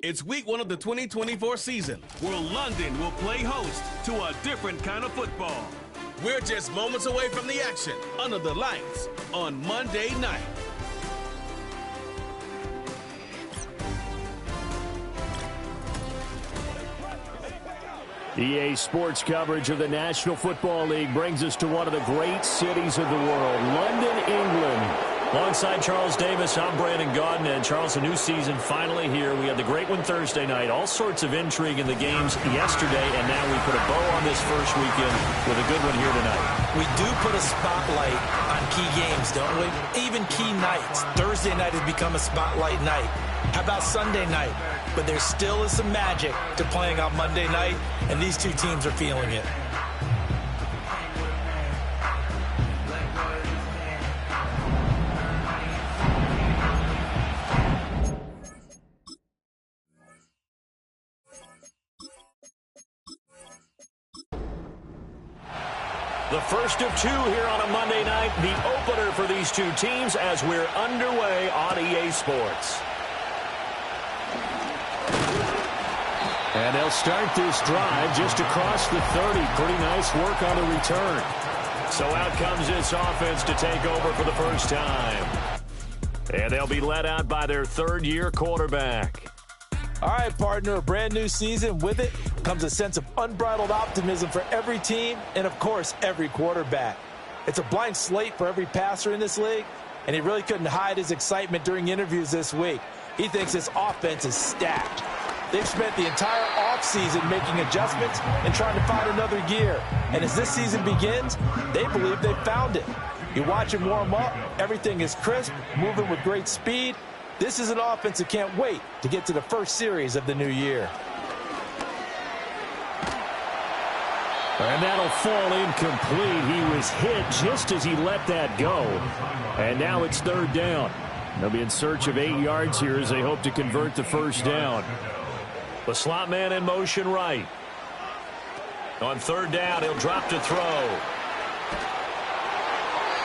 It's week 1 of the 2024 season, where London will play host to a different kind of football. We're just moments away from the action under the lights on Monday night. EA Sports coverage of the National Football League brings us to one of the great cities of the world, London, England. Alongside Charles Davis, I'm Brandon Gaudin. And Charles, a new season finally here. We had the great one Thursday night. All sorts of intrigue in the games yesterday, and now we put a bow on this first weekend with a good one here tonight. We do put a spotlight on key games, don't we? Even key nights. Thursday night has become a spotlight night. How about Sunday night? But there still is some magic to playing on Monday night, and these two teams are feeling it. The first of two here on a Monday night, the opener for these two teams as we're underway on EA Sports. And they'll start this drive just across the 30. Pretty nice work on the return. So out comes this offense to take over for the first time. And they'll be led out by their third-year quarterback. All right, partner, a brand new season. With it comes a sense of unbridled optimism for every team and, of course, every quarterback. It's a blank slate for every passer in this league, and he really couldn't hide his excitement during interviews this week. He thinks this offense is stacked. They've spent the entire offseason making adjustments and trying to find another gear. And as this season begins, they believe they've found it. You watch him warm up, everything is crisp, moving with great speed. This is an offense that can't wait to get to the first series of the new year. And that'll fall incomplete. He was hit just as he let that go. And now it's third down. They'll be in search of 8 yards here as they hope to convert the first down. The slot man in motion right. On third down, he'll drop to throw.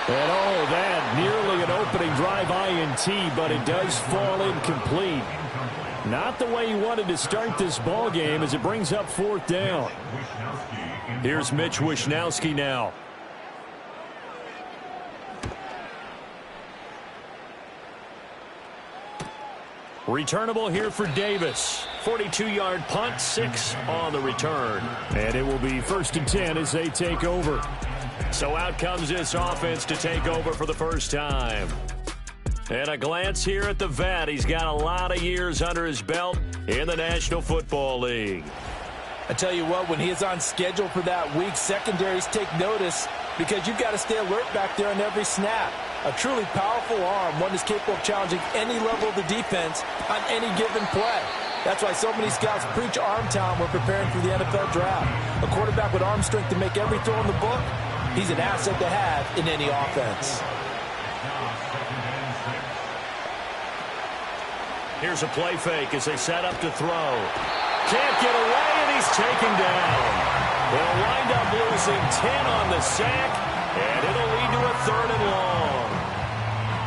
And oh, that nearly an opening drive INT, but it does fall incomplete. Not the way he wanted to start this ball game as it brings up fourth down. Here's Mitch Wishnowski now. Returnable here for Davis. 42-yard punt, 6 on the return. And it will be 1st and 10 as they take over. So out comes this offense to take over for the first time. And a glance here at the vet. He's got a lot of years under his belt in the National Football League. I tell you what, when he is on schedule for that week, secondaries take notice because you've got to stay alert back there on every snap. A truly powerful arm, one is capable of challenging any level of the defense on any given play. That's why so many scouts preach arm talent when preparing for the NFL draft. A quarterback with arm strength to make every throw in the book, he's an asset to have in any offense. Here's a play fake as they set up to throw. Can't get away, and he's taken down. They'll wind up losing 10 on the sack, and it'll lead to a 3rd and long.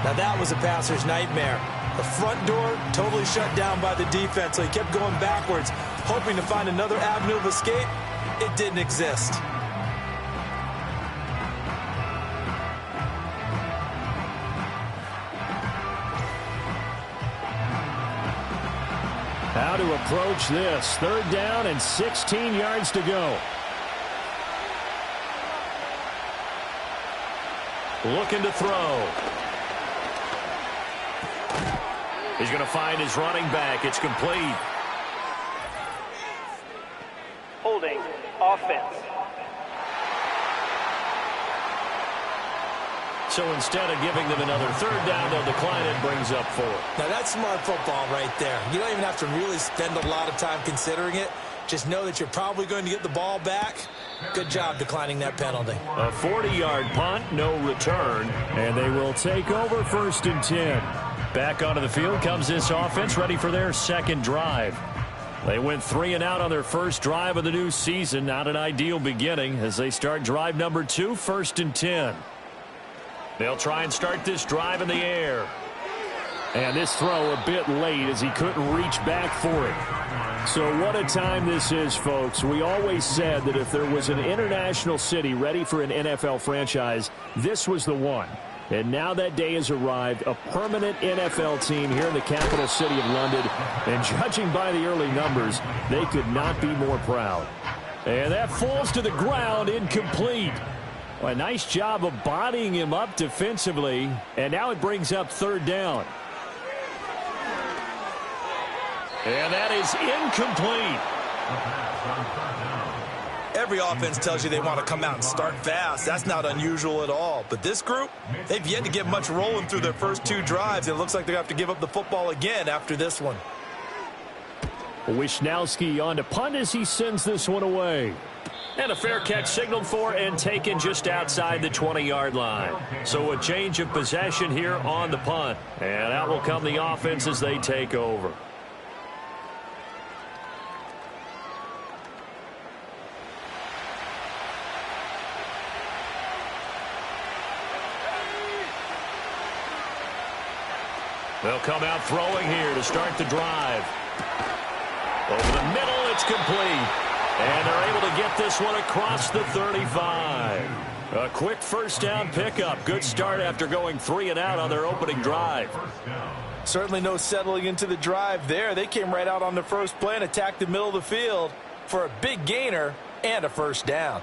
Now that was a passer's nightmare. The front door totally shut down by the defense, so he kept going backwards, hoping to find another avenue of escape. It didn't exist. How to approach this. 3rd down and 16 yards to go. Looking to throw. He's going to find his running back. It's complete. Holding offense. So instead of giving them another 3rd down, they'll decline it, brings up 4. Now that's smart football right there. You don't even have to really spend a lot of time considering it. Just know that you're probably going to get the ball back. Good job declining that penalty. A 40-yard punt, no return, and they will take over 1st and 10. Back onto the field comes this offense, ready for their second drive. They went 3 and out on their first drive of the new season. Not an ideal beginning as they start drive number 2, 1st and 10. They'll try and start this drive in the air. And this throw a bit late as he couldn't reach back for it. So what a time this is, folks. We always said that if there was an international city ready for an NFL franchise, this was the one. And now that day has arrived, a permanent NFL team here in the capital city of London. And judging by the early numbers, they could not be more proud. And that falls to the ground, incomplete. A nice job of bodying him up defensively. And now it brings up third down. And that is incomplete. Every offense tells you they want to come out and start fast. That's not unusual at all. But this group, they've yet to get much rolling through their first two drives. It looks like they're going to have to give up the football again after this one. Wisnowski on to punt as he sends this one away. And a fair catch signaled for and taken just outside the 20-yard line. So a change of possession here on the punt. And out will come the offense as they take over. They'll come out throwing here to start the drive. Over the middle, it's complete. And they're able to get this one across the 35. A quick first down pickup. Good start after going 3 and out on their opening drive. Certainly no settling into the drive there. They came right out on the first play and attacked the middle of the field for a big gainer and a first down.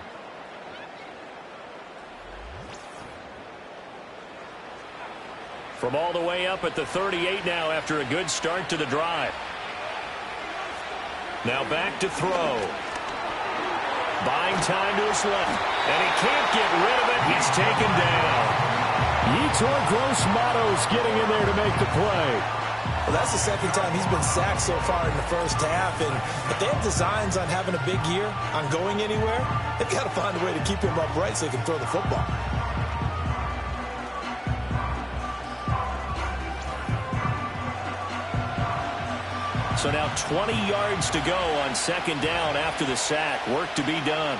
From all the way up at the 38 now after a good start to the drive. Now back to throw. Buying time to his left. And he can't get rid of it. He's taken down. Yetur Gross-Matos getting in there to make the play. Well, that's the second time he's been sacked so far in the first half. And if they have designs on having a big year, on going anywhere, they've got to find a way to keep him upright so he can throw the football. So now 20 yards to go on second down after the sack. Work to be done.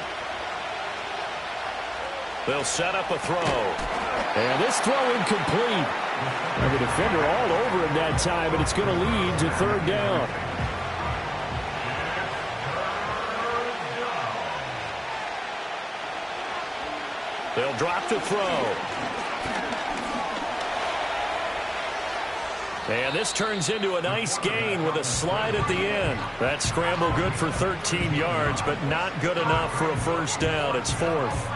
They'll set up a throw. And this throw incomplete. And the defender all over him that time, and it's going to lead to third down. They'll drop the throw. And this turns into a nice gain with a slide at the end. That scramble good for 13 yards, but not good enough for a first down. It's fourth.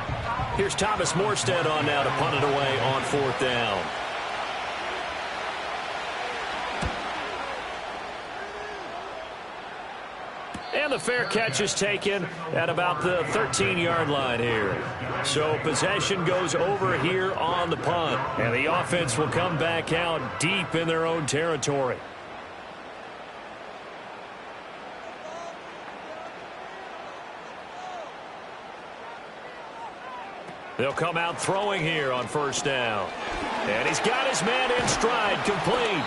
Here's Thomas Morstead on now to punt it away on fourth down. And the fair catch is taken at about the 13-yard line here. So possession goes over here on the punt. And the offense will come back out deep in their own territory. They'll come out throwing here on first down. And he's got his man in stride, complete.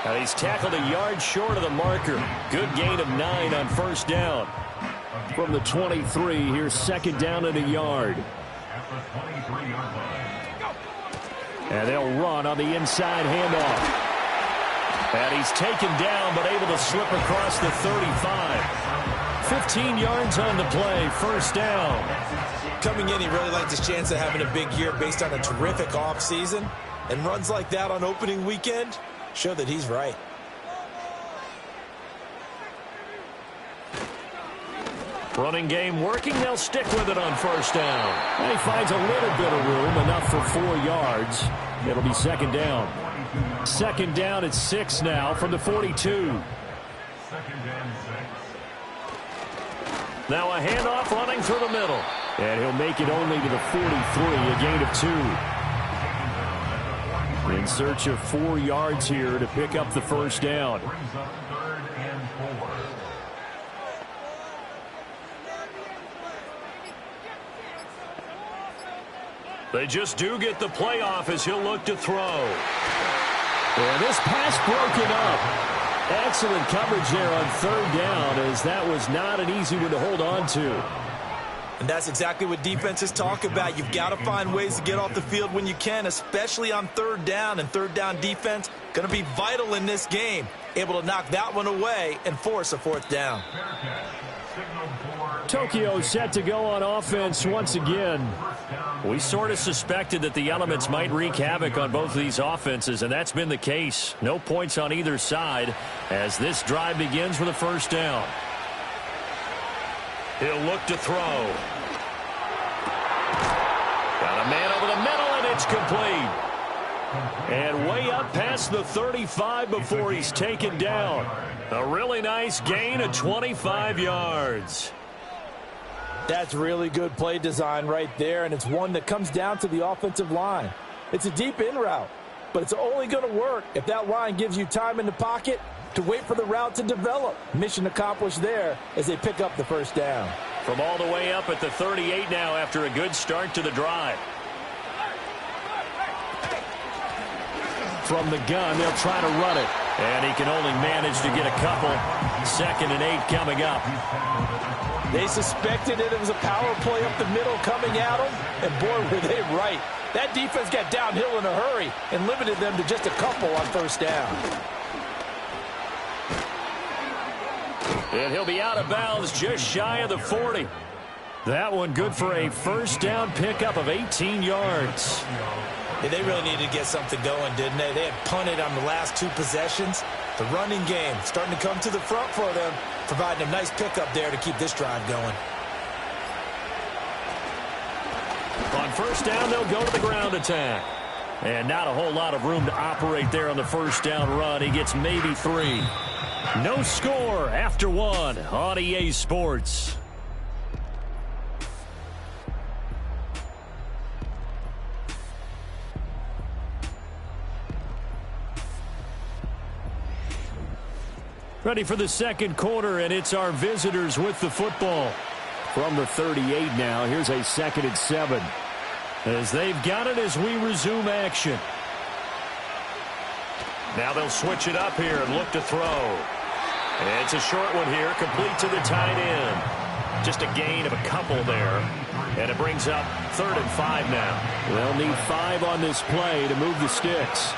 And he's tackled a yard short of the marker. Good gain of 9 on first down. From the 23, here's second down and a yard. And they'll run on the inside handoff. And he's taken down but able to slip across the 35. 15 yards on the play, first down. Coming in, he really liked his chance of having a big year based on a terrific offseason. And runs like that on opening weekend show that he's right. Running game working. They'll stick with it on first down. And he finds a little bit of room, enough for 4 yards. It'll be second down. Second down at 6 now from the 42. Now a handoff running through the middle. And he'll make it only to the 43, a gain of 2. In search of 4 yards here to pick up the first down. They just do get the play off as he'll look to throw. And this pass broken up. Excellent coverage there on third down, as that was not an easy one to hold on to. And that's exactly what defenses talk about. You've got to find ways to get off the field when you can, especially on third down. And third down defense, Going to be vital in this game. Able to knock that one away and force a fourth down. Tokyo set to go on offense once again. We sort of suspected that the elements might wreak havoc on both of these offenses, and that's been the case. No points on either side as this drive begins with a first down. He'll look to throw. Got a man over the middle, and it's complete. And way up past the 35 before he's taken down. A really nice gain of 25 yards. That's really good play design right there, and it's one that comes down to the offensive line. It's a deep in route, but it's only going to work if that line gives you time in the pocket to wait for the route to develop. Mission accomplished there as they pick up the first down. From all the way up at the 38 now after a good start to the drive. From the gun, they'll try to run it. And he can only manage to get a couple. 2nd and 8 coming up. They suspected it was a power play up the middle coming at them, and boy, were they right. That defense got downhill in a hurry and limited them to just a couple on first down. And he'll be out of bounds just shy of the 40. That one good for a first down pickup of 18 yards. Yeah, they really needed to get something going, didn't they? They had punted on the last 2 possessions. The running game starting to come to the front for them, providing a nice pickup there to keep this drive going. On first down, they'll go to the ground attack. And not a whole lot of room to operate there on the first down run. He gets maybe 3. No score after 1 on EA Sports. Ready for the second quarter, and it's our visitors with the football. From the 38 now, here's a 2nd and 7. As they've got it as we resume action. Now they'll switch it up here and look to throw. And it's a short one here, complete to the tight end. Just a gain of a couple there. And it brings up 3rd and 5 now. They'll need 5 on this play to move the sticks.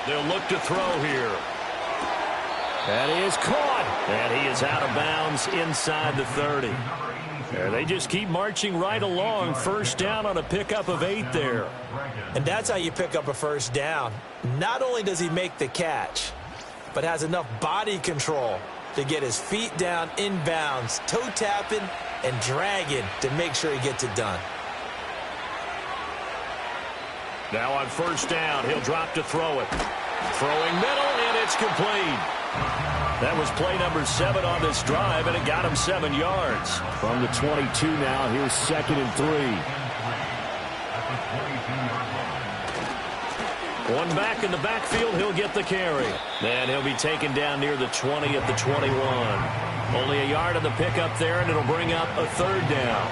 They'll look to throw here. And he is caught. And he is out of bounds inside the 30. And they just keep marching right along. First down on a pickup of 8 there. And that's how you pick up a first down. Not only does he make the catch, but has enough body control to get his feet down inbounds, toe tapping and dragging to make sure he gets it done. Now on first down, he'll drop to throw it. Throwing middle, and it's complete. That was play number 7 on this drive, and it got him 7 yards. From the 22 now, here's 2nd and 3. One back in the backfield, he'll get the carry. And he'll be taken down near the 20 at the 21. Only a yard on the pickup there, and it'll bring up a 3rd down.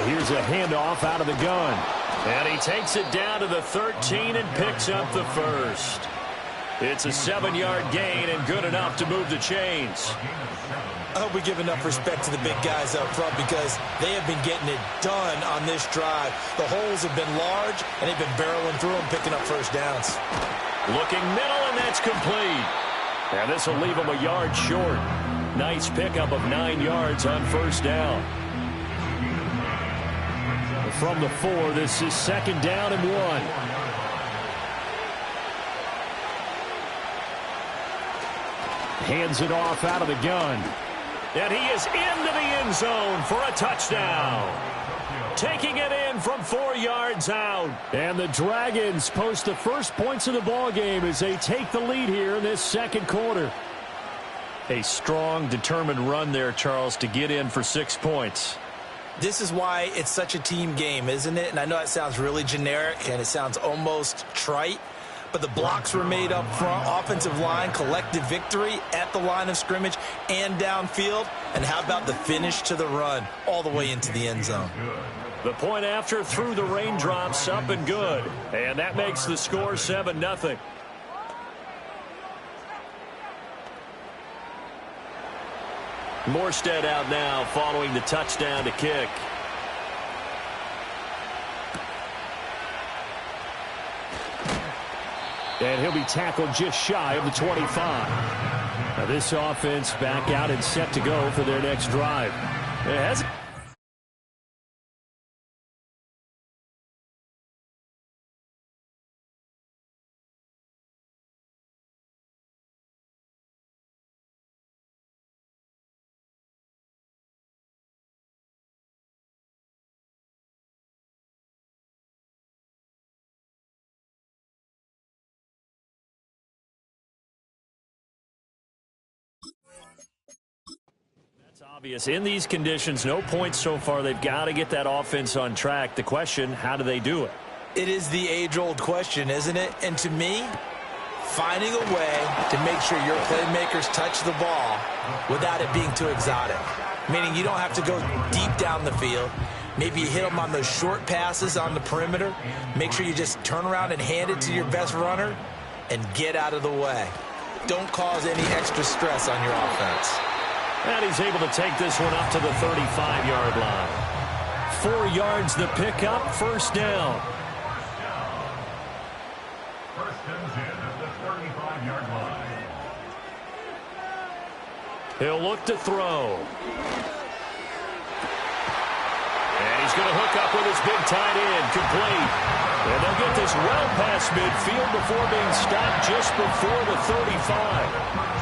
Here's a handoff out of the gun. And he takes it down to the 13 and picks up the first. It's a 7-yard gain and good enough to move the chains. I hope we give enough respect to the big guys up front because they have been getting it done on this drive. The holes have been large, and they've been barreling through them, picking up first downs. Looking middle, and that's complete. And this will leave them a yard short. Nice pickup of 9 yards on first down. From the 4, this is 2nd down and 1. Hands it off out of the gun. And he is into the end zone for a touchdown. Taking it in from 4 yards out. And the Dragons post the first points of the ball game as they take the lead here in this second quarter. A strong, determined run there, Charles, to get in for 6 points. This is why it's such a team game, isn't it? And I know it sounds really generic and it sounds almost trite, but the blocks were made up front, offensive line, collective victory at the line of scrimmage and downfield. And how about the finish to the run all the way into the end zone? The point after through the raindrops, up and good. And that makes the score 7-0. Morstead out now following the touchdown to kick. And he'll be tackled just shy of the 25. Now this offense back out and set to go for their next drive. It has obvious. In these conditions, no points so far. They've got to get that offense on track. The question, how do they do it? It is the age-old question, isn't it? And to me, finding a way to make sure your playmakers touch the ball without it being too exotic. Meaning you don't have to go deep down the field. Maybe you hit them on those short passes on the perimeter. Make sure you just turn around and hand it to your best runner and get out of the way. Don't cause any extra stress on your offense. And he's able to take this one up to the 35-yard line. 4 yards the pickup, first down. First and 10 at the 35-yard line. He'll look to throw. And he's going to hook up with his big tight end, complete. And they'll get this well past midfield before being stopped just before the 35.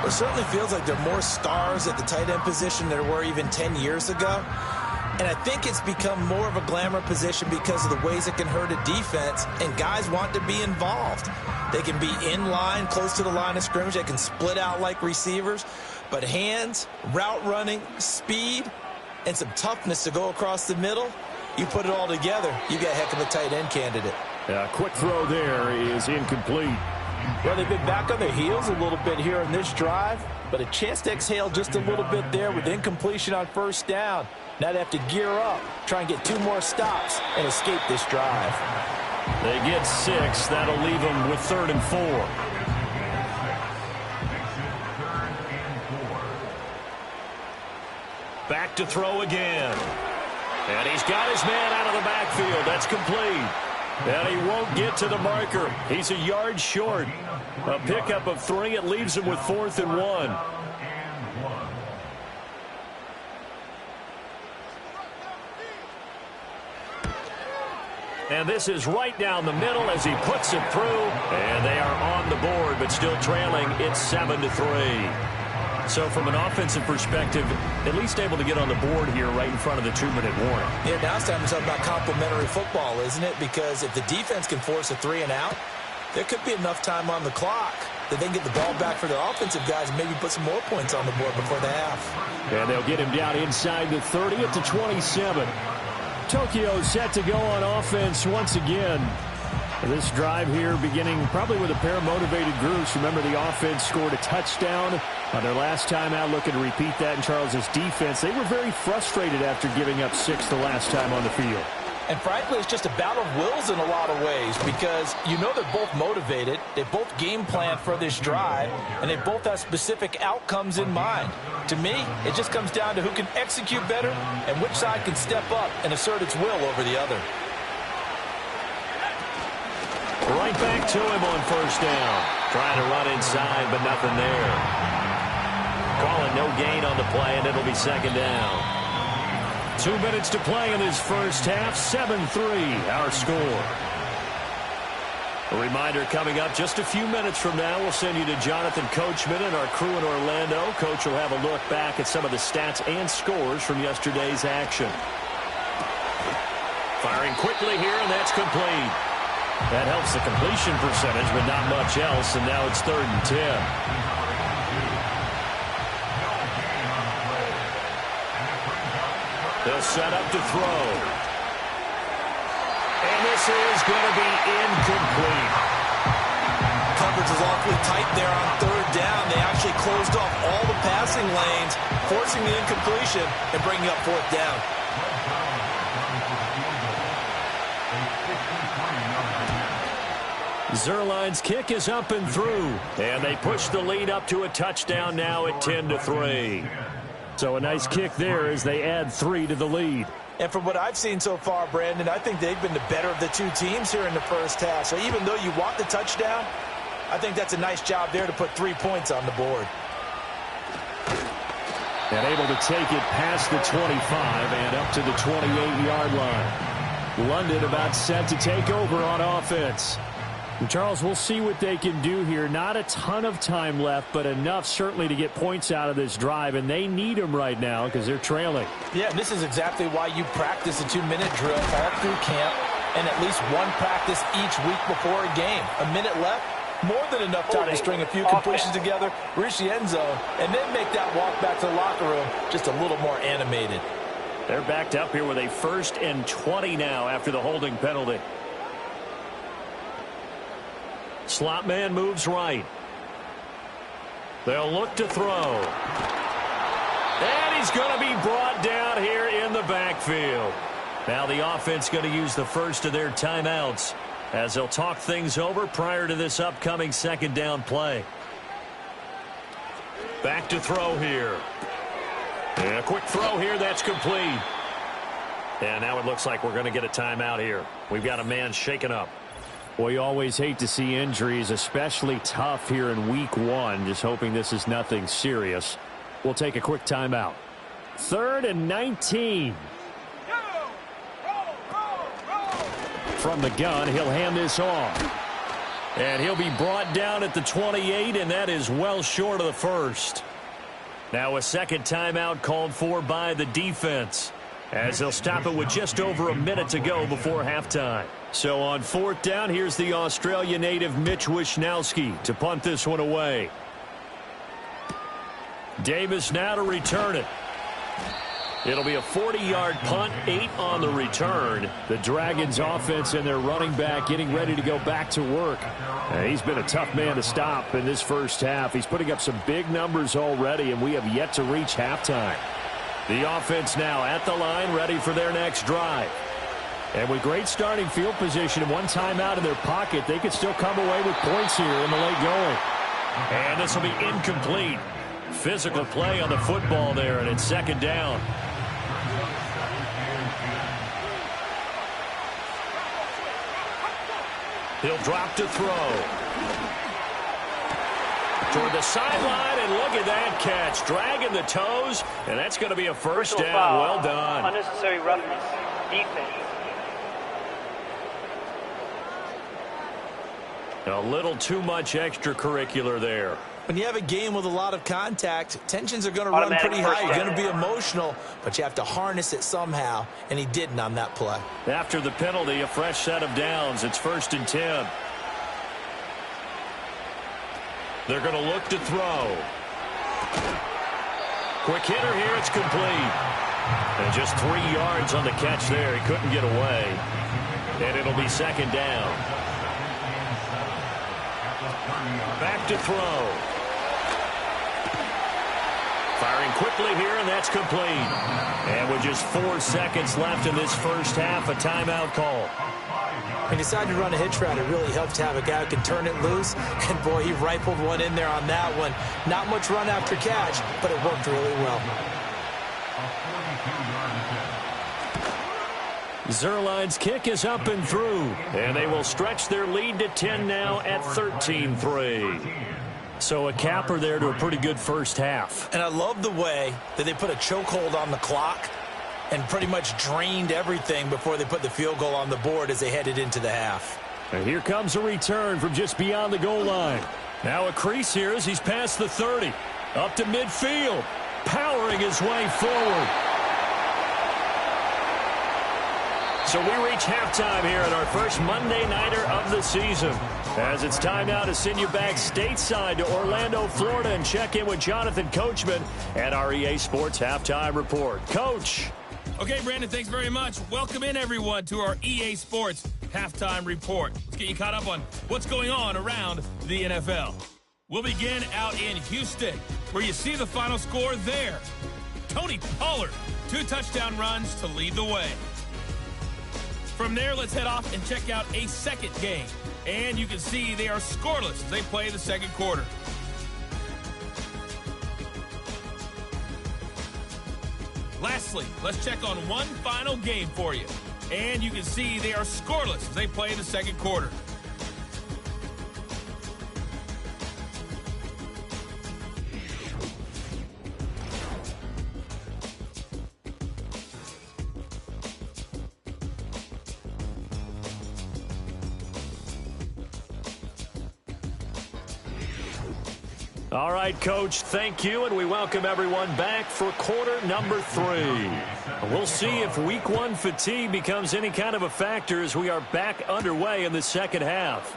It certainly feels like there are more stars at the tight end position than there were even 10 years ago. And I think it's become more of a glamour position because of the ways it can hurt a defense, and guys want to be involved. They can be in line, close to the line of scrimmage. They can split out like receivers. But hands, route running, speed, and some toughness to go across the middle, you put it all together, you got a heck of a tight end candidate. Quick throw there is incomplete. Well, they've been back on their heels a little bit here in this drive, but a chance to exhale just a little bit there with incompletion on first down. Now they have to gear up, try and get 2 more stops, and escape this drive. They get 6. That'll leave them with 3rd and 4. Back to throw again. And he's got his man out of the backfield. That's complete. And he won't get to the marker. He's a yard short. A pickup of 3. It leaves him with 4th and 1. And this is right down the middle as he puts it through. And they are on the board, but still trailing. It's 7-3. So from an offensive perspective, at least able to get on the board here right in front of the 2-minute warning. Yeah, now it's time to talk about complementary football, isn't it? Because if the defense can force a 3 and out, there could be enough time on the clock that they can get the ball back for their offensive guys and maybe put some more points on the board before the half. And they'll get him down inside the 30 at the 27. Tokyo set to go on offense once again. This drive here beginning probably with a pair of motivated groups. Remember, the offense scored a touchdown on their last time out. Looking to repeat that in Charles's defense. They were very frustrated after giving up 6 the last time on the field. And frankly, it's just a battle of wills in a lot of ways because you know they're both motivated. They both game plan for this drive, and they both have specific outcomes in mind. To me, it just comes down to who can execute better and which side can step up and assert its will over the other. Right back to him on first down. Trying to run inside, but nothing there. Calling no gain on the play, and it'll be 2nd down. 2 minutes to play in this first half. 7-3, our score. A reminder coming up just a few minutes from now. We'll send you to Jonathan Coachman and our crew in Orlando. Coach will have a look back at some of the stats and scores from yesterday's action. Firing quickly here, and that's complete. That helps the completion percentage, but not much else, and now it's 3rd and 10. They'll set up to throw. And this is going to be incomplete. Coverage is awfully tight there on 3rd down. They actually closed off all the passing lanes, forcing the incompletion and bringing up 4th down. Zerline's kick is up and through. And they push the lead up to a touchdown now at 10-3. So a nice kick there as they add 3 to the lead. And from what I've seen so far, Brandon, I think they've been the better of the two teams here in the first half. So even though you want the touchdown, I think that's a nice job there to put 3 points on the board. And able to take it past the 25 and up to the 28-yard line. London about set to take over on offense. And Charles, we'll see what they can do here. Not a ton of time left, but enough certainly to get points out of this drive, and they need them right now because they're trailing. Yeah, and this is exactly why you practice a 2-minute drill all through camp and at least one practice each week before a game. A minute left, more than enough time to string a few completions together, reach the end zone, and then make that walk back to the locker room just a little more animated. They're backed up here with a 1st and 20 now after the holding penalty. Slot man moves right. They'll look to throw. And he's going to be brought down here in the backfield. Now the offense going to use the first of their timeouts as they'll talk things over prior to this upcoming 2nd down play. Back to throw here. And a quick throw here, that's complete. And now it looks like we're going to get a timeout here. We've got a man shaken up. Well, you always hate to see injuries, especially tough here in week 1. Just hoping this is nothing serious. We'll take a quick timeout. 3rd and 19. From the gun, he'll hand this off. And he'll be brought down at the 28, and that is well short of the first. Now a 2nd timeout called for by the defense, as they'll stop it with just over a minute to go before halftime. So on 4th down, here's the Australia native Mitch Wishnowsky to punt this one away. Davis now to return it. It'll be a 40-yard punt, 8 on the return. The Dragons offense and their running back getting ready to go back to work. He's been a tough man to stop in this first half. He's putting up some big numbers already, and we have yet to reach halftime. The offense now at the line, ready for their next drive. And with great starting field position and one timeout in their pocket, they could still come away with points here in the late going. And this will be incomplete. Physical play on the football there, and it's 2nd down. He'll drop to throw. Toward the sideline, and look at that catch. Dragging the toes, and that's going to be a first down. Foul. Well done. Unnecessary roughness. Defense. A little too much extracurricular there. When you have a game with a lot of contact, tensions are going to run pretty high. You're going to be emotional, but you have to harness it somehow, and he didn't on that play. After the penalty, a fresh set of downs. It's 1st and 10. They're going to look to throw. Quick hitter here. It's complete. And just 3 yards on the catch there. He couldn't get away. And it'll be 2nd down. Back to throw. Firing quickly here, and that's complete. And with just 4 seconds left in this first half, a timeout call. He decided to run a hitch route. It really helped to have a guy who can turn it loose. And, boy, he rifled one in there on that one. Not much run after catch, but it worked really well. Zerline's kick is up and through. And they will stretch their lead to 10 now at 13-3. So a capper there to a pretty good first half. And I love the way that they put a chokehold on the clock and pretty much drained everything before they put the field goal on the board as they headed into the half. And here comes a return from just beyond the goal line. Now a crease here as he's past the 30. Up to midfield. Powering his way forward. So we reach halftime here in our first Monday Nighter of the season. As it's time now to send you back stateside to Orlando, Florida, and check in with Jonathan Coachman at our EA Sports Halftime Report. Coach. Okay, Brandon, thanks very much. Welcome in, everyone, to our EA Sports Halftime Report. Let's get you caught up on what's going on around the NFL. We'll begin out in Houston, where you see the final score there. Tony Pollard, 2 touchdown runs to lead the way. From there, let's head off and check out a second game. And you can see they are scoreless as they play the second quarter. Lastly, let's check on one final game for you. And you can see they are scoreless as they play the second quarter. All right, Coach, thank you, and we welcome everyone back for quarter number 3. We'll see if Week 1 fatigue becomes any kind of a factor as we are back underway in the second half.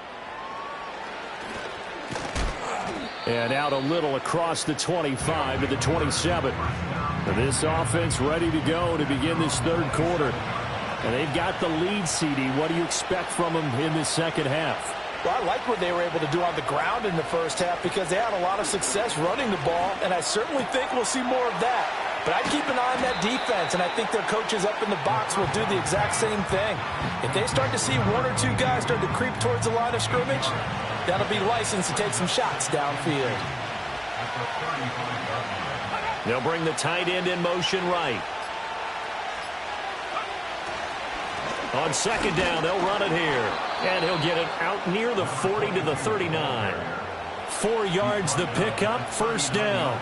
And out a little across the 25 to the 27. This offense ready to go to begin this third quarter. And they've got the lead, CD. What do you expect from them in this second half? Well, I like what they were able to do on the ground in the first half because they had a lot of success running the ball, and I certainly think we'll see more of that. But I'd keep an eye on that defense, and I think their coaches up in the box will do the exact same thing. If they start to see one or two guys start to creep towards the line of scrimmage, that'll be licensed to take some shots downfield. They'll bring the tight end in motion right. On second down, they'll run it here. And he'll get it out near the 40 to the 39. 4 yards the pickup, first down.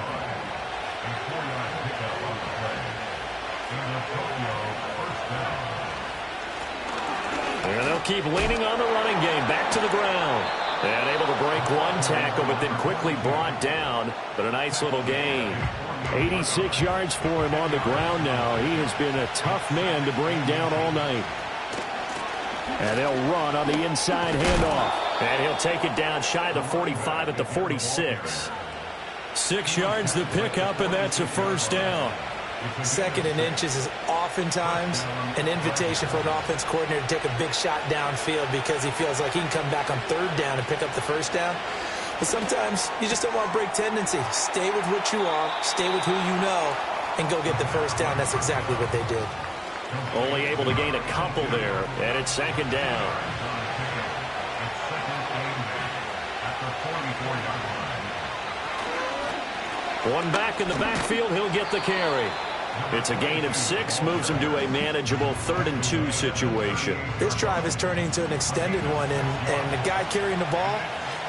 And they'll keep leaning on the running game. Back to the ground. And able to break one tackle, but then quickly brought down. But a nice little gain. 86 yards for him on the ground now. He has been a tough man to bring down all night. And they'll run on the inside handoff. And he'll take it down shy of the 45 at the 46. 6 yards the pickup, and that's a first down. Second and inches is oftentimes an invitation for an offense coordinator to take a big shot downfield because he feels like he can come back on third down and pick up the first down. But sometimes you just don't want to break tendency. Stay with what you are, stay with who you know, and go get the first down. That's exactly what they did. Only able to gain a couple there, and it's second down. One back in the backfield, he'll get the carry. It's a gain of 6, moves him to a manageable 3rd and 2 situation. This drive is turning into an extended one, and the guy carrying the ball,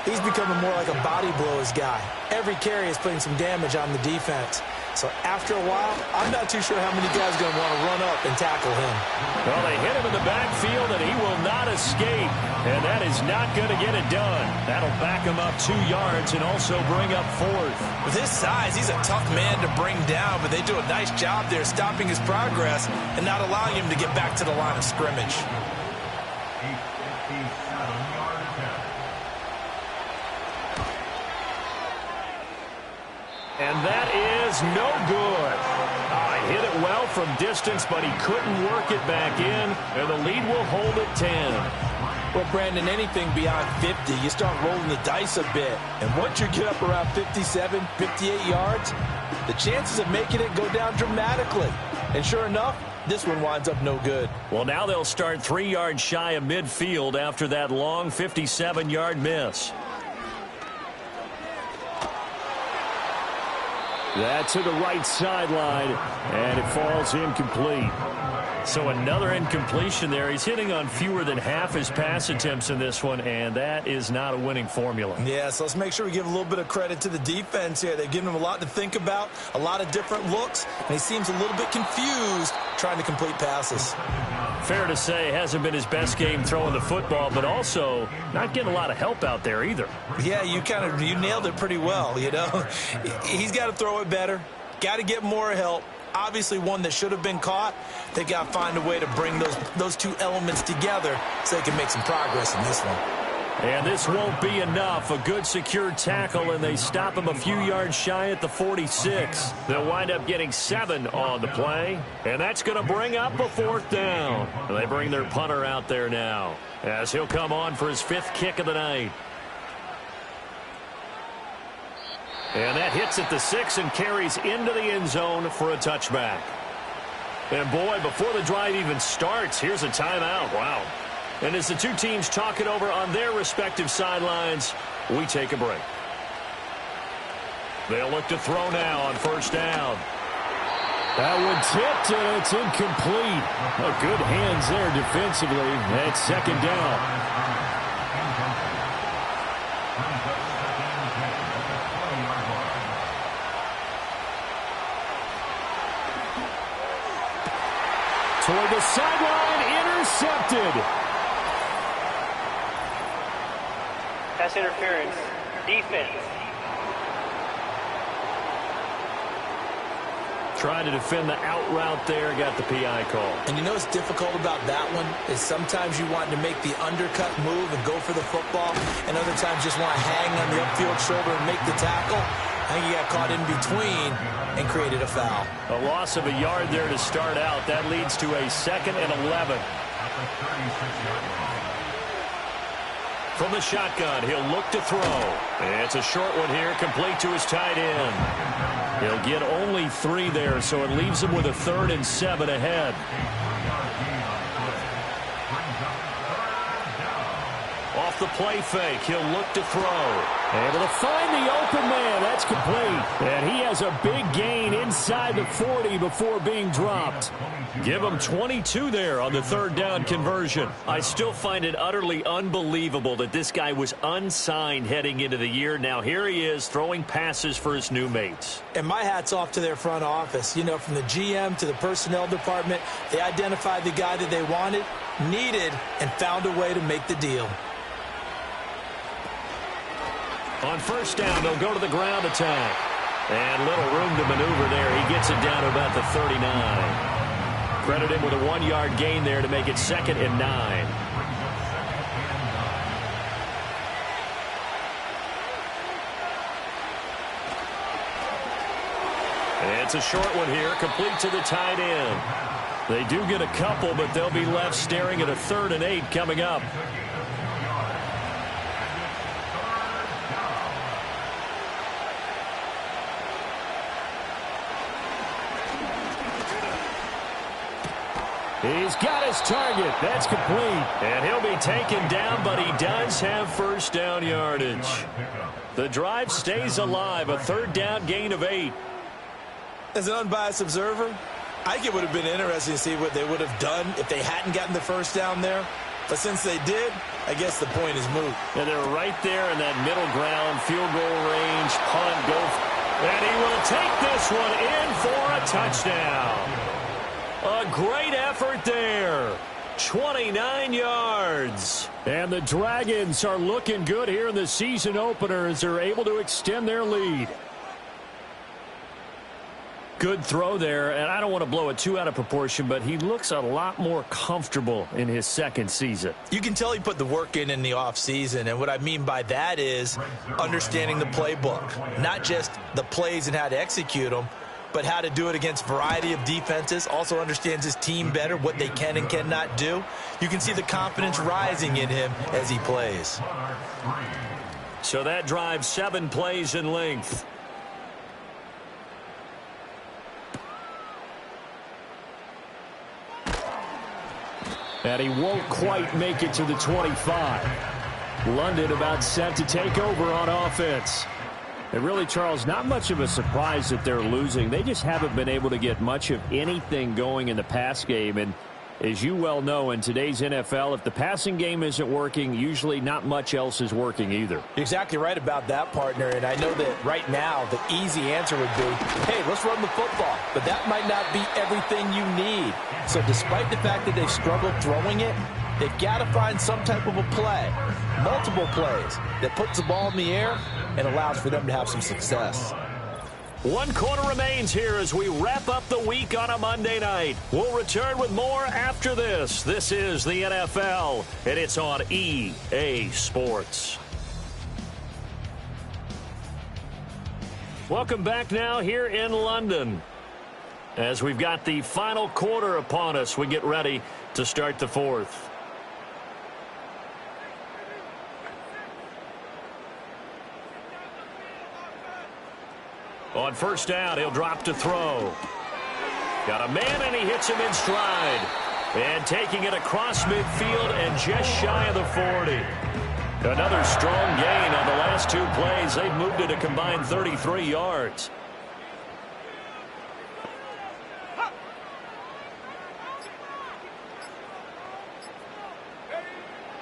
he's becoming more like a body blows guy. Every carry is putting some damage on the defense. So after a while, I'm not too sure how many guys are going to want to run up and tackle him. Well, they hit him in the backfield, and he will not escape. And that is not going to get it done. That'll back him up 2 yards and also bring up 4th. With his size, he's a tough man to bring down, but they do a nice job there stopping his progress and not allowing him to get back to the line of scrimmage. And that is no good. He hit it well from distance, but he couldn't work it back in, and the lead will hold at 10. Well, Brandon, anything beyond 50, you start rolling the dice a bit. And once you get up around 57, 58 yards, the chances of making it go down dramatically. And sure enough, this one winds up no good. Well, now they'll start 3 yards shy of midfield after that long 57-yard miss. That's to the right sideline, and it falls incomplete. So another incompletion there. He's hitting on fewer than half his pass attempts in this one, and that is not a winning formula. Yeah, so let's make sure we give a little bit of credit to the defense here. They've given him a lot to think about, a lot of different looks, and he seems a little bit confused trying to complete passes. Fair to say, hasn't been his best game throwing the football, but also not getting a lot of help out there either. Yeah, you nailed it pretty well, you know. He's got to throw it better, got to get more help. Obviously one that should have been caught. They got to find a way to bring those two elements together so they can make some progress in this one. And this won't be enough. A good secure tackle, and they stop him a few yards shy at the 46. They'll wind up getting 7 on the play, and that's going to bring up a 4th down. And they bring their punter out there now as he'll come on for his 5th kick of the night. And that hits at the 6 and carries into the end zone for a touchback. And boy, before the drive even starts, here's a timeout. Wow. And as the two teams talk it over on their respective sidelines, we take a break. They'll look to throw now on first down. That one tipped, and it's incomplete. Good hands there defensively. That's second down. Toward the sideline, intercepted. Pass interference. Defense. Trying to defend the out route there, got the PI call. And you know what's difficult about that one is sometimes you want to make the undercut move and go for the football, and other times just want to hang on the upfield shoulder and make the tackle. I think he got caught in between and created a foul. A loss of a yard there to start out. That leads to a 2nd and 11. From the shotgun, he'll look to throw. It's a short one here, complete to his tight end. He'll get only 3 there, so it leaves him with a 3rd and 7 ahead. Off the play fake, he'll look to throw. Able to find the open man. That's complete. And he has a big gain inside the 40 before being dropped. Give him 22 there on the 3rd down conversion. I still find it utterly unbelievable that this guy was unsigned heading into the year. Now here he is throwing passes for his new mates. And my hat's off to their front office. You know, from the GM to the personnel department, they identified the guy that they wanted, needed, and found a way to make the deal. On 1st down, they'll go to the ground attack. And little room to maneuver there. He gets it down to about the 39. Credit him with a 1-yard gain there to make it 2nd and 9. And it's a short one here, complete to the tight end. They do get a couple, but they'll be left staring at a 3rd and 8 coming up. He's got his target. That's complete. And he'll be taken down, but he does have 1st down yardage. The drive stays alive. A 3rd down gain of 8. As an unbiased observer, I think it would have been interesting to see what they would have done if they hadn't gotten the 1st down there. But since they did, I guess the point is moot. And they're right there in that middle ground, field goal range, punt, go. And he will take this one in for a touchdown. A great effort there. 29 yards. And the Dragons are looking good here in the season opener as they're able to extend their lead. Good throw there, and I don't want to blow it too out of proportion, but he looks a lot more comfortable in his 2nd season. You can tell he put the work in the offseason, and what I mean by that is understanding the playbook. Not just the plays and how to execute them, but how to do it against a variety of defenses. Also understands his team better, what they can and cannot do. You can see the confidence rising in him as he plays. So that drives 7 plays in length. And he won't quite make it to the 25. London about set to take over on offense. And really, Charles, not much of a surprise that they're losing. They just haven't been able to get much of anything going in the pass game. And as you well know, in today's NFL, if the passing game isn't working, usually not much else is working either. You're exactly right about that, partner. And I know that right now the easy answer would be, hey, let's run the football. But that might not be everything you need. So despite the fact that they've struggled throwing it, they've got to find some type of a play, multiple plays, that puts the ball in the air and allows for them to have some success. 1 quarter remains here as we wrap up the week on a Monday night. We'll return with more after this. This is the NFL, and it's on EA Sports. Welcome back now here in London. As we've got the final quarter upon us, we get ready to start the 4th. On 1st down, he'll drop to throw. Got a man, and he hits him in stride. And taking it across midfield and just shy of the 40. Another strong gain on the last 2 plays. They've moved it a combined 33 yards.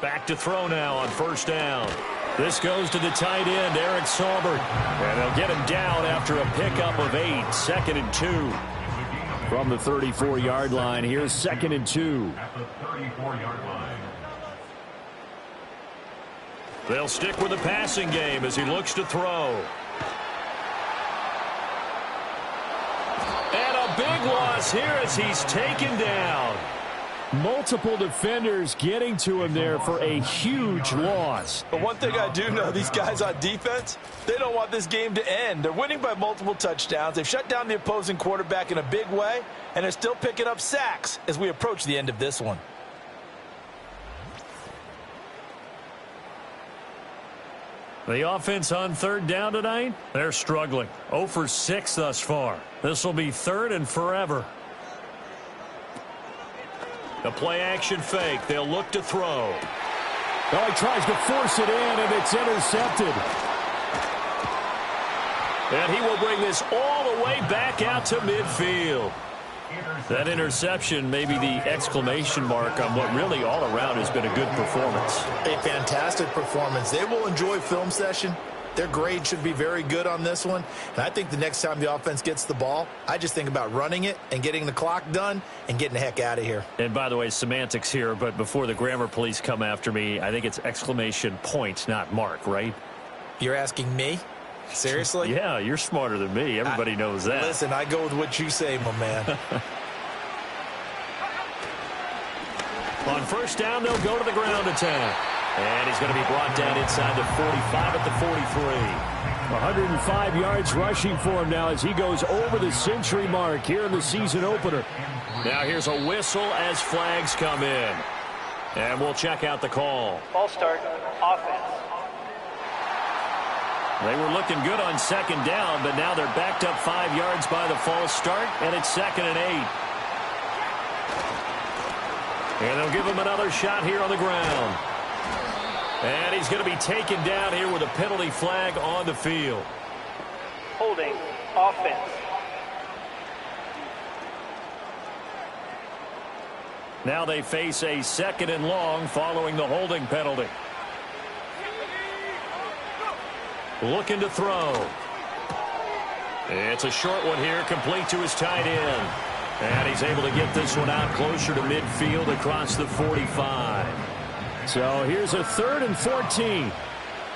Back to throw now on first down. This goes to the tight end, Eric Saubert. And they'll get him down after a pickup of 8. 2nd and 2. From the 34-yard line, here's 2nd and 2. At the 34-yard line. They'll stick with the passing game as he looks to throw. And a big loss here as he's taken down. Multiple defenders getting to him there for a huge loss. But one thing I do know, these guys on defense, they don't want this game to end. They're winning by multiple touchdowns. They've shut down the opposing quarterback in a big way, and they're still picking up sacks as we approach the end of this one. The offense on 3rd down tonight, they're struggling. 0 for 6 thus far. This will be 3rd and forever. The play-action fake. They'll look to throw. Oh, he tries to force it in, and it's intercepted. And he will bring this all the way back out to midfield. That interception may be the exclamation mark on what really all around has been a good performance. A fantastic performance. They will enjoy film session. Their grade should be very good on this one. And I think the next time the offense gets the ball, I just think about running it and getting the clock done and getting the heck out of here. And by the way, semantics here, but before the grammar police come after me, I think it's exclamation point, not mark, right? You're asking me? Seriously? Yeah, you're smarter than me. Everybody knows that. Listen, I go with what you say, my man. On first down, they'll go to the ground attack. And he's going to be brought down inside the 45 at the 43. 105 yards rushing for him now as he goes over the century mark here in the season opener. Now here's a whistle as flags come in. And we'll check out the call. Ball start, offense. They were looking good on 2nd down, but now they're backed up 5 yards by the false start, and it's 2nd and 8. And they'll give him another shot here on the ground. And he's going to be taken down here with a penalty flag on the field. Holding, offense. Now they face a 2nd and long following the holding penalty. Looking to throw. It's a short one here, complete to his tight end. And he's able to get this one out closer to midfield across the 45. So here's a 3rd and 14.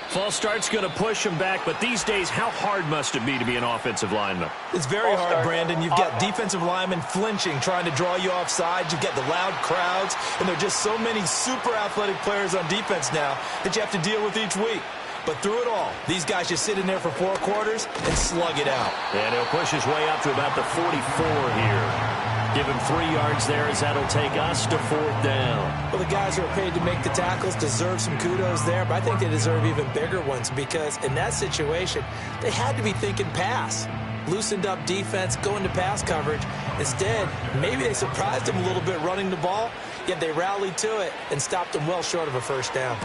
False start's going to push him back, but these days, how hard must it be to be an offensive lineman? It's very hard, Brandon. You've got defensive linemen flinching, trying to draw you offside. You've got the loud crowds, and there are just so many super athletic players on defense now that you have to deal with each week. But through it all, these guys just sit in there for 4 quarters and slug it out. And he'll push his way up to about the 44 here. Give him 3 yards there as that'll take us to 4th down. Well, the guys who are paid to make the tackles deserve some kudos there, but I think they deserve even bigger ones because in that situation, they had to be thinking pass. Loosened up defense, going to pass coverage. Instead, maybe they surprised them a little bit running the ball, yet they rallied to it and stopped them well short of a 1st down.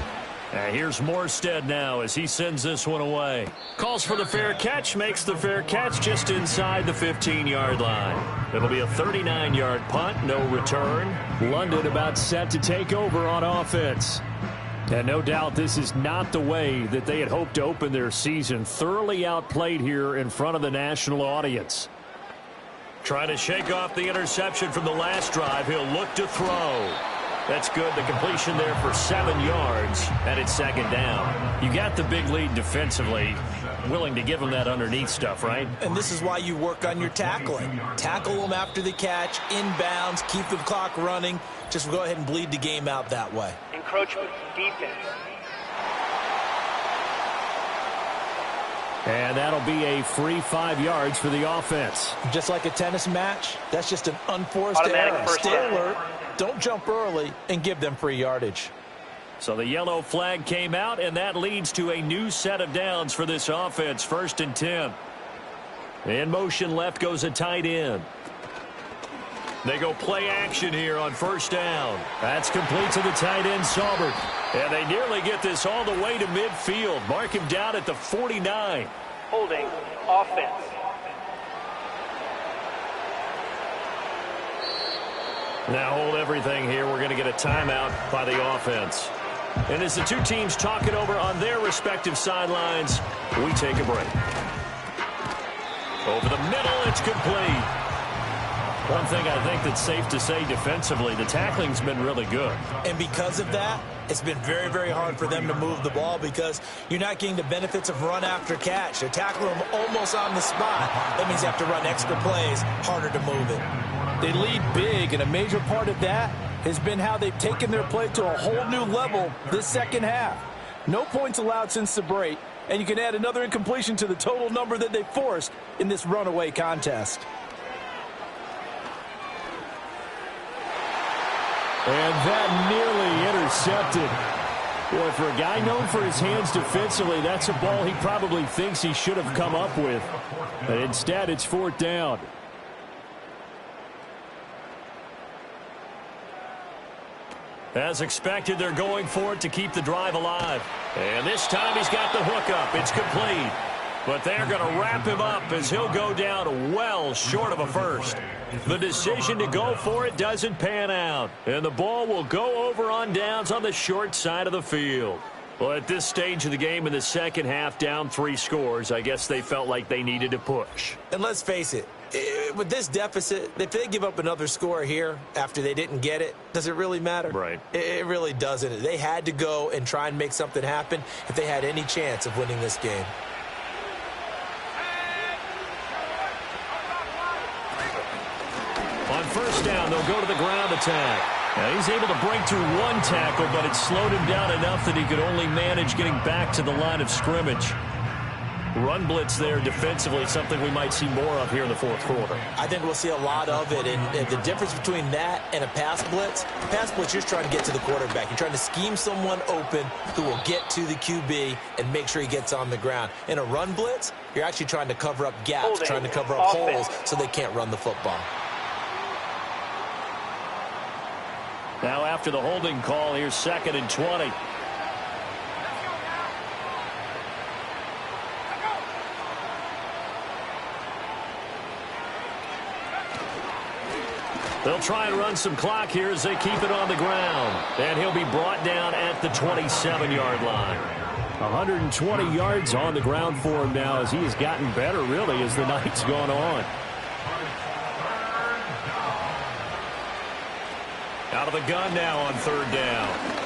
Here's Morstead now as he sends this one away. Calls for the fair catch, makes the fair catch just inside the 15-yard line. It'll be a 39-yard punt, no return. London about set to take over on offense. And no doubt this is not the way that they had hoped to open their season. Thoroughly outplayed here in front of the national audience. Trying to shake off the interception from the last drive. He'll look to throw. That's good. The completion there for 7 yards, and it's 2nd down. You got the big lead defensively. Willing to give them that underneath stuff, right? And this is why you work on your tackling. Tackle them after the catch, inbounds, keep the clock running. Just go ahead and bleed the game out that way. Encroachment, defense. And that'll be a free 5 yards for the offense. Just like a tennis match, that's just an unforced Automatic error. first Stay down. alert, don't jump early, and give them free yardage. So the yellow flag came out, and that leads to a new set of downs for this offense. 1st and 10. In motion left goes a tight end. They go play action here on 1st down. That's complete to the tight end, Saubert. And they nearly get this all the way to midfield. Mark him down at the 49. Holding, offense. Now hold everything here. We're going to get a timeout by the offense. And as the two teams talk it over on their respective sidelines, we take a break. Over the middle, it's complete. One thing I think that's safe to say defensively, the tackling's been really good. And because of that, it's been very, very hard for them to move the ball because you're not getting the benefits of run after catch. They're tackling them almost on the spot. That means you have to run extra plays, harder to move it. They lead big, and a major part of that has been how they've taken their play to a whole new level this second half. No points allowed since the break, and you can add another incompletion to the total number that they forced in this runaway contest. And that nearly intercepted. Boy, for a guy known for his hands defensively, that's a ball he probably thinks he should have come up with. But instead, it's fourth down. As expected, they're going for it to keep the drive alive. And this time he's got the hook up. It's complete. But they're going to wrap him up as he'll go down well short of a first. The decision to go for it doesn't pan out. And the ball will go over on downs on the short side of the field. Well, at this stage of the game in the second half, down 3 scores, I guess they felt like they needed to push. And let's face it, with this deficit, if they give up another score here after they didn't get it, does it really matter? Right. It really doesn't. They had to go and try and make something happen if they had any chance of winning this game. On first down, they'll go to the ground attack. Now, he's able to break through 1 tackle, but it slowed him down enough that he could only manage getting back to the line of scrimmage. Run blitz there defensively, something we might see more of here in the fourth quarter. I think we'll see a lot of it, and the difference between that and a pass blitz, you're just trying to get to the quarterback. You're trying to scheme someone open who will get to the QB and make sure he gets on the ground. In a run blitz, you're actually trying to cover up gaps, trying to cover up holes so they can't run the football. Now after the holding call, here's 2nd and 20. They'll try and run some clock here as they keep it on the ground. And he'll be brought down at the 27-yard line. 120 yards on the ground for him now as he has gotten better, really, as the night's gone on. Out of the gun now on 3rd down.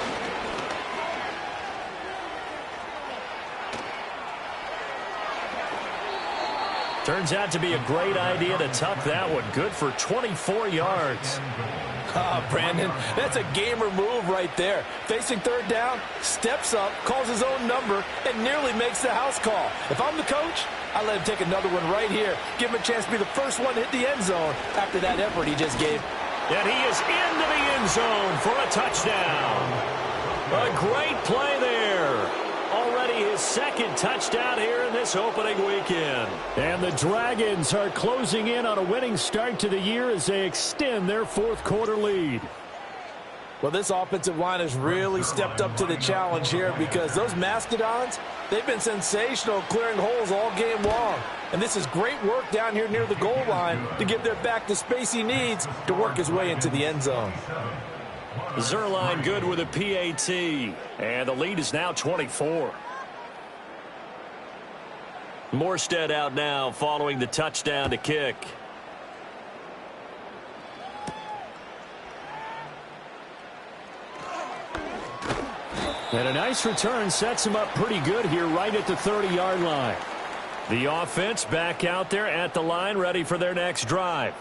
Turns out to be a great idea to tuck that one. Good for 24 yards. Brandon, that's a gamer move right there. Facing 3rd down, steps up, calls his own number, and nearly makes the house call. If I'm the coach, I let him take another one right here. Give him a chance to be the first one to hit the end zone after that effort he just gave. And he is into the end zone for a touchdown. A great play there. Already his 2nd touchdown here in this opening weekend. And the Dragons are closing in on a winning start to the year as they extend their 4th quarter lead. Well, this offensive line has really stepped up to the challenge here because those Mastodons, they've been sensational clearing holes all game long. And this is great work down here near the goal line to give their back the space he needs to work his way into the end zone. Zerline good with a PAT. And the lead is now 24. Morstead out now following the touchdown to kick. And a nice return sets him up pretty good here right at the 30-yard line. The offense back out there at the line, ready for their next drive.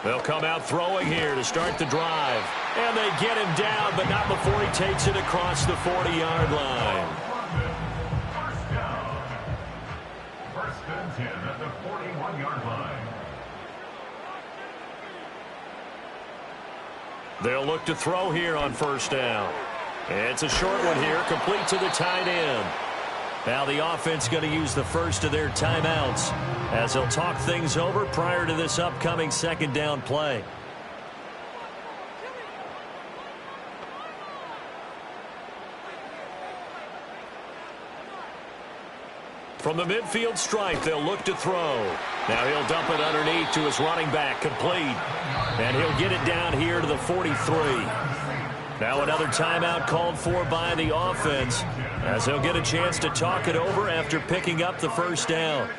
They'll come out throwing here to start the drive. And they get him down, but not before he takes it across the 40-yard line. First and 10 at the 41-yard line. They'll look to throw here on 1st down. It's a short one here, complete to the tight end. Now the offense going to use the first of their timeouts as they'll talk things over prior to this upcoming 2nd down play. From the midfield stripe, they'll look to throw. Now he'll dump it underneath to his running back, complete. And he'll get it down here to the 43. Now another timeout called for by the offense, as they'll get a chance to talk it over after picking up the first down.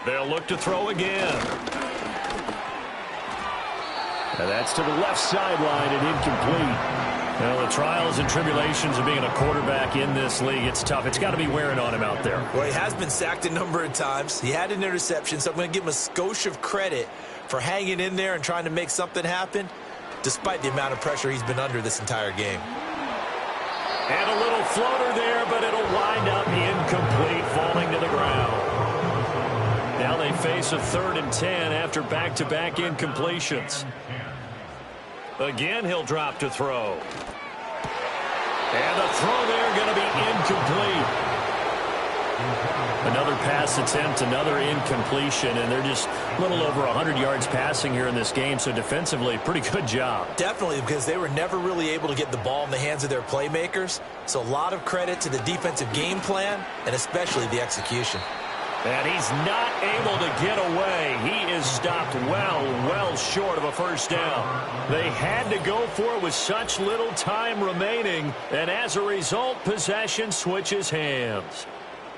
They'll look to throw again. And that's to the left sideline and incomplete. Well, the trials and tribulations of being a quarterback in this league, it's tough. It's got to be wearing on him out there. Well, he has been sacked a number of times. He had an interception, so I'm going to give him a skosh of credit for hanging in there and trying to make something happen, despite the amount of pressure he's been under this entire game. And a little floater there, but it'll wind up incomplete, falling to the ground. Now they face a 3rd and 10 after back-to-back incompletions. Again, he'll drop to throw. And the throw there going to be incomplete. Another pass attempt, another incompletion, and they're just a little over 100 yards passing here in this game, so defensively, pretty good job. Definitely, because they were never really able to get the ball in the hands of their playmakers, so a lot of credit to the defensive game plan and especially the execution. And he's not able to get away. He is stopped well short of a first down. They had to go for it with such little time remaining, and as a result, possession switches hands.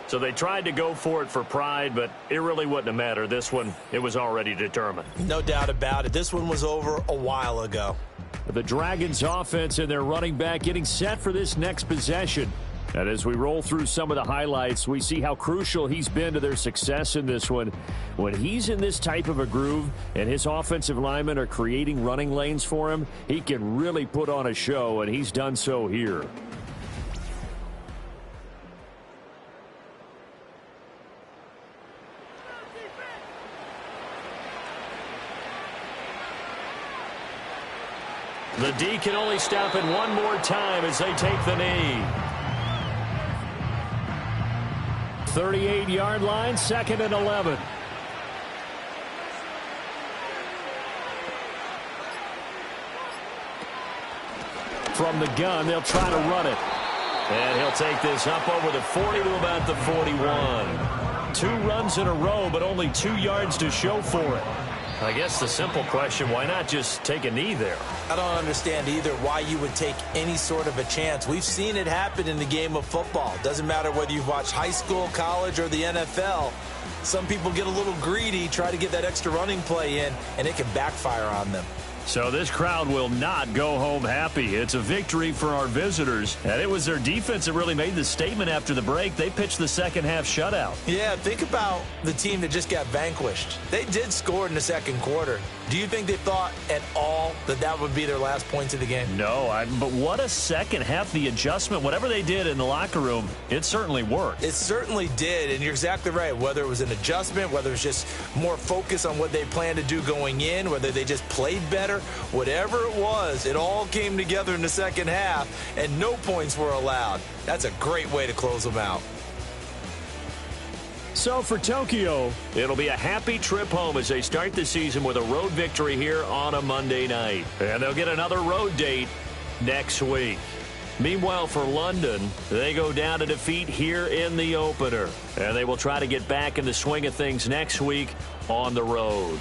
So they tried to go for it for pride, but it really wouldn't have mattered. This one, it was already determined. No doubt about it. This one was over a while ago. The Dragons offense and their running back getting set for this next possession. And as we roll through some of the highlights, we see how crucial he's been to their success in this one. When he's in this type of a groove and his offensive linemen are creating running lanes for him, he can really put on a show, and he's done so here. The D can only stop it one more time as they take the knee. 38-yard line, 2nd and 11. From the gun, they'll try to run it. And he'll take this up over the 40 to about the 41. 2 runs in a row, but only 2 yards to show for it. I guess the simple question, why not just take a knee there? I don't understand either why you would take any sort of a chance. We've seen it happen in the game of football. Doesn't matter whether you've watched high school, college, or the NFL. Some people get a little greedy, try to get that extra running play in, and it can backfire on them. So this crowd will not go home happy. It's a victory for our visitors. And it was their defense that really made the statement after the break. They pitched the second half shutout. Yeah, think about the team that just got vanquished. They did score in the second quarter. Do you think they thought at all that that would be their last points of the game? No, but what a second half. The adjustment, whatever they did in the locker room, it certainly worked. It certainly did, and you're exactly right. Whether it was an adjustment, whether it was just more focus on what they planned to do going in, whether they just played better, whatever it was, it all came together in the second half, and no points were allowed. That's a great way to close them out. So for Tokyo, it'll be a happy trip home as they start the season with a road victory here on a Monday night. And they'll get another road date next week. Meanwhile, for London, they go down to defeat here in the opener. And they will try to get back in the swing of things next week on the road.